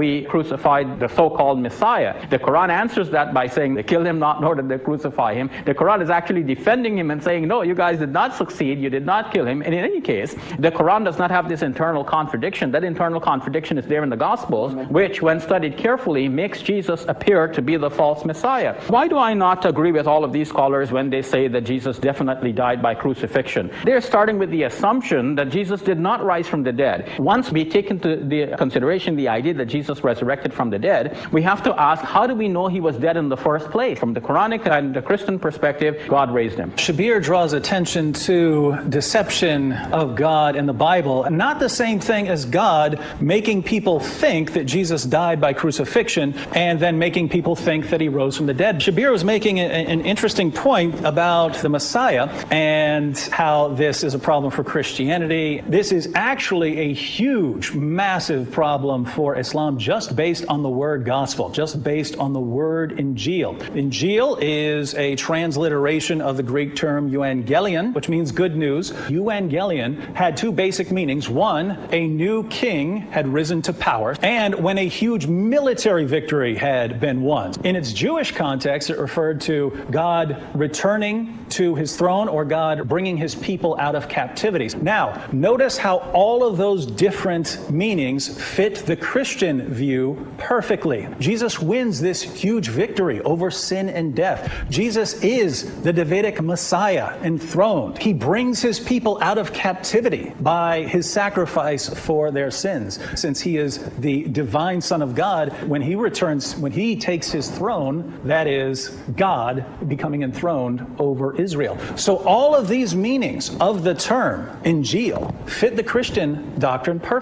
we crucified the so-called Messiah. The Quran answers that by saying they killed him not, nor did they crucify him. The Quran is actually defending him and saying, no, you guys did not succeed, you did not kill him. And in any case, the Quran does not have this internal contradiction. That internal contradiction is there in the Gospels, which, when studied carefully, makes Jesus appear to be the false Messiah. Why do I not agree with all of these scholars when they say that Jesus definitely died by crucifixion? They're starting with the assumption that Jesus did not rise from the dead. Once we take into the consideration the idea that Jesus resurrected from the dead, we have to ask, how do we know he was dead in the first place? From the Quranic and the Christian perspective, God raised him. Shabir draws attention to deception of God in the Bible, not the same thing as God making people think that Jesus died by crucifixion and then making people think that he rose from the dead. Shabir was making an interesting point about the Messiah and how this is a problem for Christianity. This is actually a huge, massive problem for Islam, just based on the word gospel, just based on the word Injil. Injil is a transliteration of the Greek term euangelion, which means good news. Euangelion had two basic meanings. One, a new king had risen to power, and when a huge military victory had been won. In its Jewish context, it referred to God returning to his throne or God bringing his people out of captivity. Now, notice how all of those different meanings fit the Christian view perfectly. Jesus wins this huge victory over sin and death. Jesus is the Davidic Messiah enthroned. He brings his people out of captivity by his sacrifice for their sins. Since he is the divine Son of God, when he returns, when he takes his throne, that is God becoming enthroned over Israel. So all of these meanings of the term Injil fit the Christian doctrine perfectly.